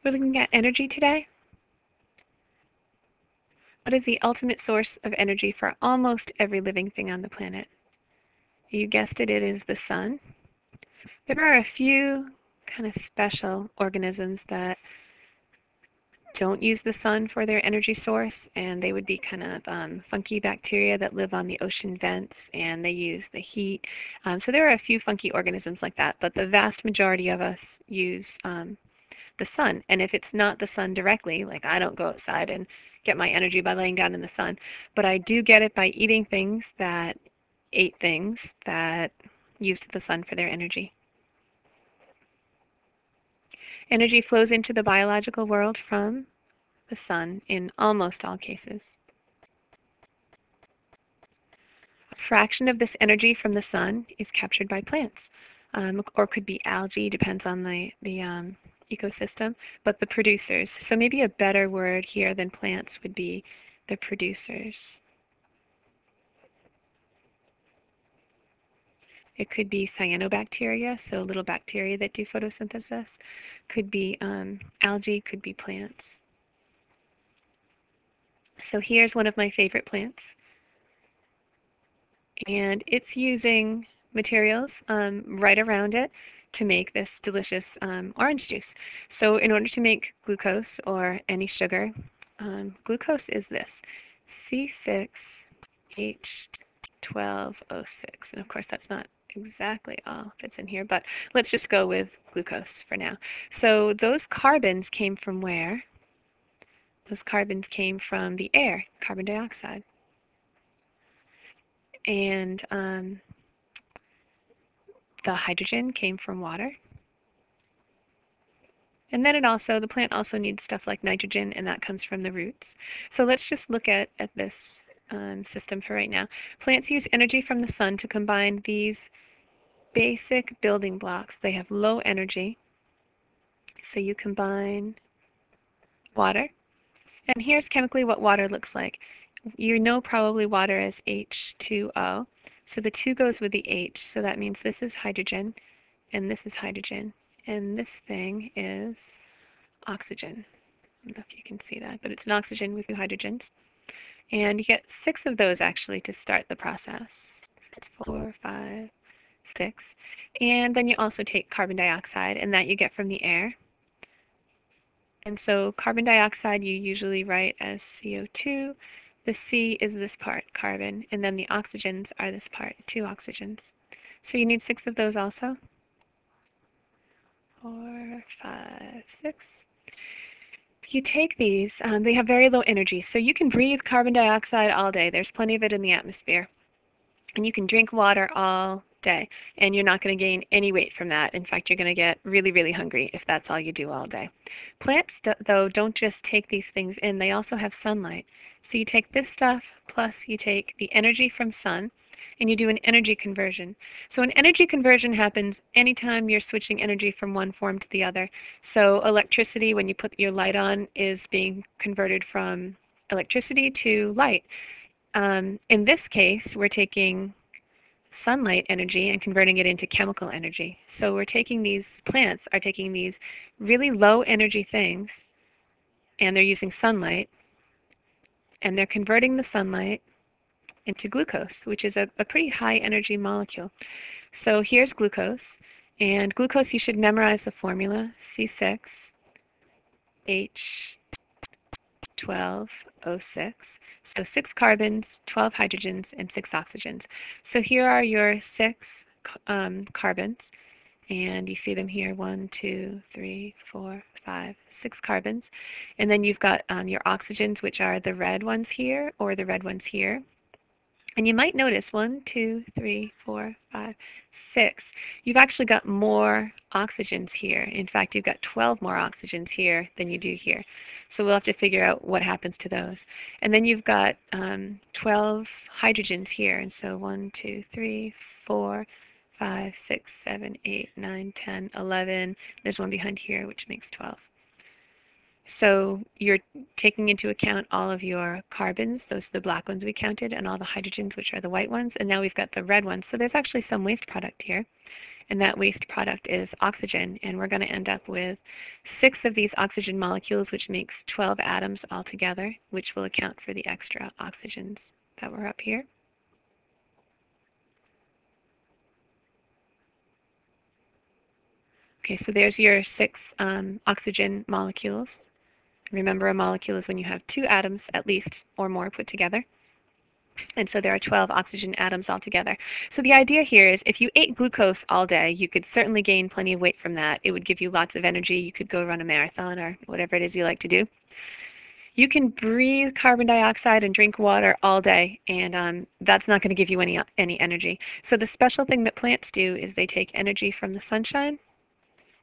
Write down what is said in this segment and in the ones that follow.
We're looking at energy today. What is the ultimate source of energy for almost every living thing on the planet? You guessed it, it is the sun. There are a few kind of special organisms that don't use the sun for their energy source, and they would be kind of funky bacteria that live on the ocean vents, and they use the heat. So there are a few funky organisms like that, but the vast majority of us use the sun. And if it's not the sun directly, like I don't go outside and get my energy by laying down in the sun, but I do get it by eating things that ate things that used the sun for their energy. Energy flows into the biological world from the sun in almost all cases. A fraction of this energy from the sun is captured by plants, or could be algae, depends on the ecosystem, but the producers. So maybe a better word here than plants would be the producers. It could be cyanobacteria, so little bacteria that do photosynthesis. Could be algae, could be plants. So here's one of my favorite plants. And it's using materials right around it to make this delicious orange juice. So in order to make glucose or any sugar, glucose is this, C6H12O6. And of course that's not exactly all that's in here, but let's just go with glucose for now. So those carbons came from where? Those carbons came from the air, carbon dioxide. And the hydrogen came from water. And then the plant also needs stuff like nitrogen, and that comes from the roots. So let's just look at this system for right now. Plants use energy from the sun to combine these basic building blocks. They have low energy. So you combine water. And here's chemically what water looks like. You know probably water as H2O. So the 2 goes with the H. So that means this is hydrogen, and this is hydrogen. And this thing is oxygen. I don't know if you can see that, but it's an oxygen with 2 hydrogens. And you get 6 of those actually to start the process. 4, 5, 6. And then you also take carbon dioxide, and that you get from the air. And so carbon dioxide you usually write as CO2. The C is this part, carbon, and then the oxygens are this part, 2 oxygens. So you need 6 of those also. 4, 5, 6. You take these, they have very low energy, so you can breathe carbon dioxide all day. There's plenty of it in the atmosphere. And you can drink water all day, and you're not going to gain any weight from that. In fact, you're going to get really, really hungry if that's all you do all day. Plants, though, don't just take these things in. They also have sunlight. So you take this stuff, plus you take the energy from sun, and you do an energy conversion. So an energy conversion happens anytime you're switching energy from one form to the other. So electricity, when you put your light on, is being converted from electricity to light. In this case, we're taking sunlight energy and converting it into chemical energy. So we're taking these plants are taking these really low energy things, and they're using sunlight, and they're converting the sunlight into glucose, which is a pretty high energy molecule. So here's glucose, and glucose, you should memorize the formula, C6H12O6. So 6 carbons, 12 hydrogens, and 6 oxygens. So here are your 6 carbons, and you see them here, 1, 2, 3, 4, 5, 6 carbons. And then you've got your oxygens, which are the red ones here, or the red ones here. And you might notice 1, 2, 3, 4, 5, 6. You've actually got more oxygens here. In fact, you've got 12 more oxygens here than you do here. So we'll have to figure out what happens to those. And then you've got 12 hydrogens here. And so 1, 2, 3, 4, 5, 6, 7, 8, 9, 10, 11. There's one behind here, which makes 12. So you're taking into account all of your carbons, those are the black ones we counted, and all the hydrogens, which are the white ones, and now we've got the red ones. So there's actually some waste product here. and that waste product is oxygen. And we're going to end up with 6 of these oxygen molecules, which makes 12 atoms altogether, which will account for the extra oxygens that were up here. Okay, so there's your 6 oxygen molecules. Remember, a molecule is when you have 2 atoms at least or more put together. And so there are 12 oxygen atoms altogether. So the idea here is if you ate glucose all day, you could certainly gain plenty of weight from that. It would give you lots of energy. You could go run a marathon or whatever it is you like to do. You can breathe carbon dioxide and drink water all day, and that's not going to give you any energy. So the special thing that plants do is they take energy from the sunshine,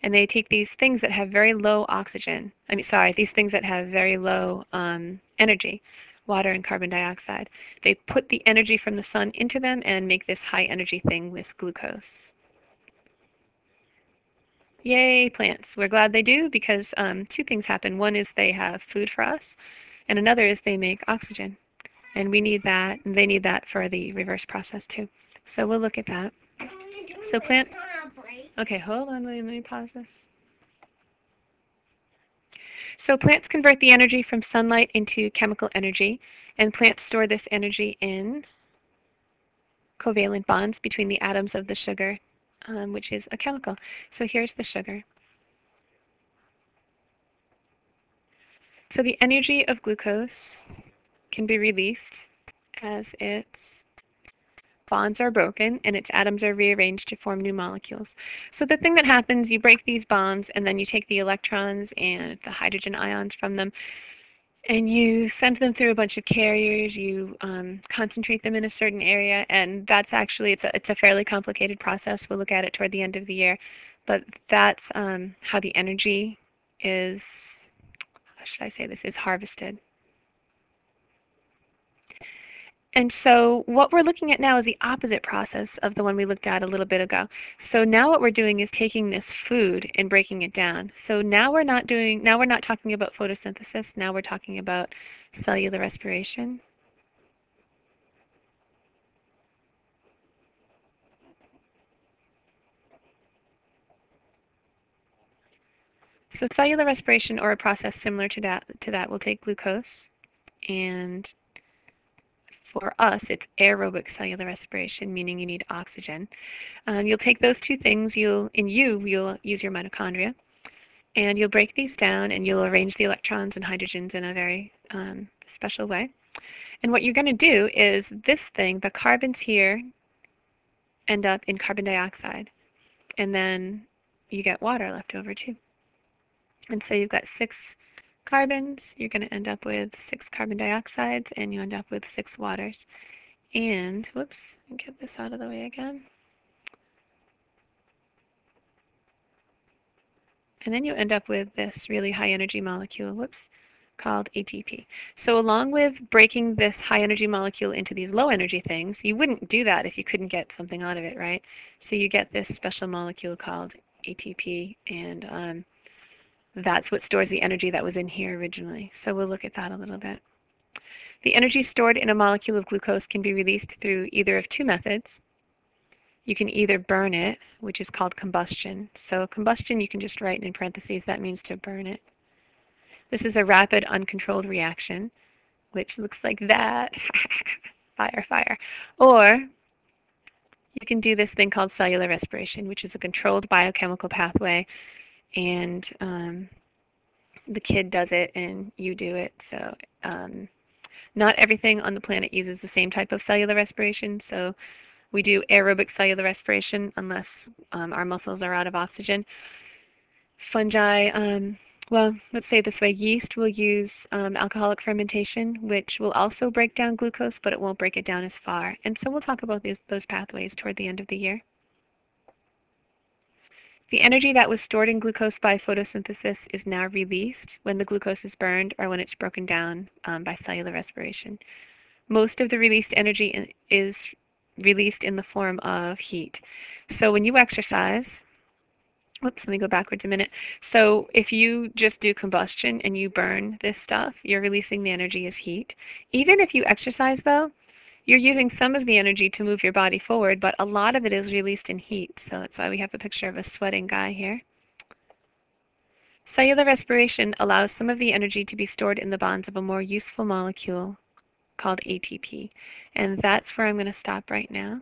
and they take these things that have very low oxygen. These things that have very low energy, water and carbon dioxide. They put the energy from the sun into them and make this high energy thing, this glucose. Yay, plants. We're glad they do because 2 things happen. One is they have food for us, and another is they make oxygen. And we need that, and they need that for the reverse process too. So we'll look at that. So plants. Okay, hold on, let me pause this. So plants convert the energy from sunlight into chemical energy, and plants store this energy in covalent bonds between the atoms of the sugar, which is a chemical. So here's the sugar. So the energy of glucose can be released as its bonds are broken and its atoms are rearranged to form new molecules. So the thing that happens, you break these bonds and then you take the electrons and the hydrogen ions from them and you send them through a bunch of carriers, you concentrate them in a certain area, and that's actually, it's a fairly complicated process. We'll look at it toward the end of the year, but that's how the energy is, how should I say this, is harvested. And so what we're looking at now is the opposite process of the one we looked at a little bit ago. So now what we're doing is taking this food and breaking it down. So now we're not talking about photosynthesis. Now we're talking about cellular respiration. So cellular respiration, or a process similar to that will take glucose, and for us, it's aerobic cellular respiration, meaning you need oxygen. You'll take those 2 things, you'll use your mitochondria, and you'll break these down and you'll arrange the electrons and hydrogens in a very special way. And what you're going to do is this thing, the carbons here, end up in carbon dioxide, and then you get water left over too. And so you've got 6 carbons, you're going to end up with 6 carbon dioxides, and you end up with 6 waters. And, whoops, get this out of the way again. And then you end up with this really high energy molecule, whoops, called ATP. So along with breaking this high energy molecule into these low energy things, you wouldn't do that if you couldn't get something out of it, right? So you get this special molecule called ATP, and that's what stores the energy that was in here originally. So we'll look at that a little bit. The energy stored in a molecule of glucose can be released through either of 2 methods. You can either burn it, which is called combustion. So combustion, you can just write in parentheses, that means to burn it. This is a rapid, uncontrolled reaction, which looks like that. Fire, fire. Or you can do this thing called cellular respiration, which is a controlled biochemical pathway, and the kid does it and you do it. So not everything on the planet uses the same type of cellular respiration. So we do aerobic cellular respiration unless our muscles are out of oxygen. Fungi, well, let's say it this way, yeast will use alcoholic fermentation, which will also break down glucose, but it won't break it down as far. And so we'll talk about those pathways toward the end of the year. The energy that was stored in glucose by photosynthesis is now released when the glucose is burned or when it's broken down by cellular respiration. Most of the released energy is released in the form of heat. So when you exercise, whoops, let me go backwards a minute. So if you just do combustion and you burn this stuff, you're releasing the energy as heat. Even if you exercise though, You're using some of the energy to move your body forward, but a lot of it is released in heat. So that's why we have a picture of a sweating guy here. Cellular respiration allows some of the energy to be stored in the bonds of a more useful molecule called ATP. And that's where I'm going to stop right now.